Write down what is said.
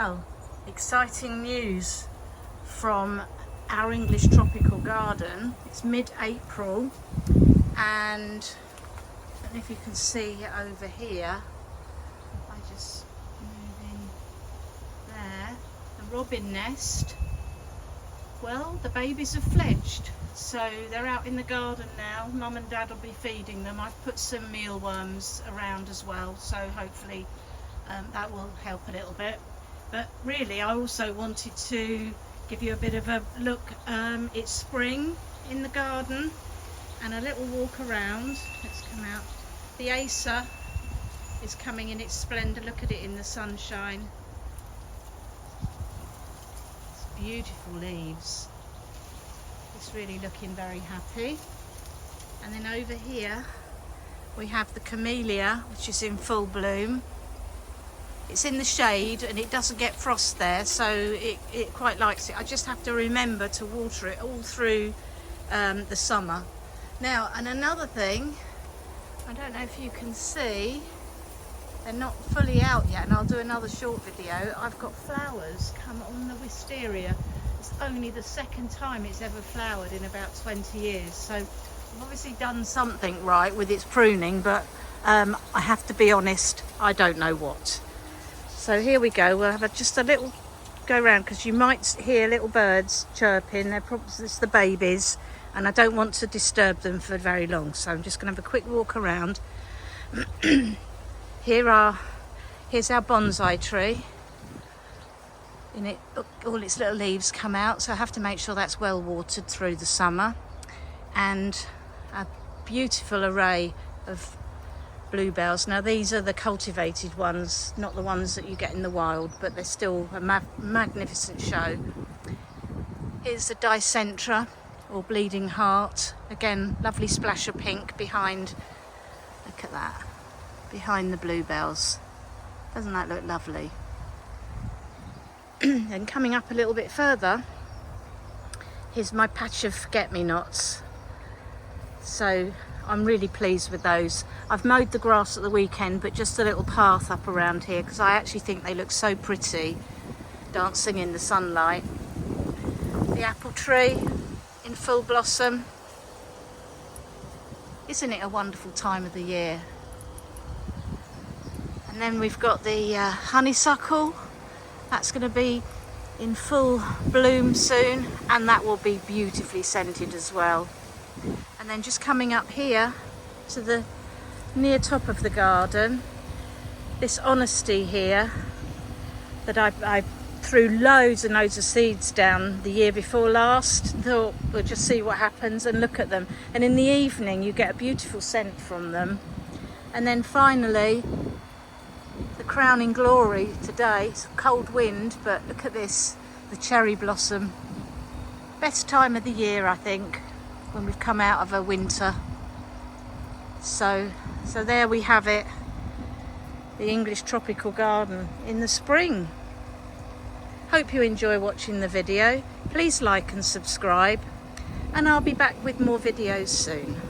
Well, exciting news from our English tropical garden. It's mid-April and I don't know if you can see over here, if I just move in there, the robin nest. Well, the babies have fledged, so they're out in the garden now. Mum and Dad will be feeding them. I've put some mealworms around as well, so hopefully that will help a little bit. But really, I also wanted to give you a bit of a look. It's spring in the garden and a little walk around. Let's come out. The Acer is coming in its splendour. Look at it in the sunshine. It's beautiful leaves. It's really looking very happy. And then over here we have the camellia, which is in full bloom. It's in the shade and it doesn't get frost there, so it quite likes it. I just have to remember to water it all through the summer. Now, and another thing, I don't know if you can see, they're not fully out yet, and I'll do another short video. I've got flowers come on the wisteria. It's only the second time it's ever flowered in about 20 years, so I've obviously done something right with its pruning, but I have to be honest, I don't know what. So here we go. We'll have just a little go around because you might hear little birds chirping. They're probably it's the babies, and I don't want to disturb them for very long. So I'm just going to have a quick walk around. Here's our bonsai tree. In it, all its little leaves come out, so I have to make sure that's well watered through the summer. And a beautiful array of bluebells. Now these are the cultivated ones, not the ones that you get in the wild, but they're still a magnificent show. Here's the dicentra, or bleeding heart. Again, lovely splash of pink behind, look at that, behind the bluebells. Doesn't that look lovely? And coming up a little bit further, here's my patch of forget-me-nots. So I'm really pleased with those. I've mowed the grass at the weekend, but just a little path up around here because I actually think they look so pretty dancing in the sunlight. The apple tree in full blossom. Isn't it a wonderful time of the year? And then we've got the honeysuckle. That's going to be in full bloom soon, and that will be beautifully scented as well. And then just coming up here to the near top of the garden, this honesty here that I threw loads and loads of seeds down the year before last. Thought we'll just see what happens and look at them. And in the evening you get a beautiful scent from them. And then finally, the crowning glory today, it's a cold wind, but look at this, the cherry blossom. Best time of the year, I think, when we've come out of a winter. So there we have it, the English tropical garden in the spring. Hope you enjoy watching the video. Please like and subscribe, and I'll be back with more videos soon.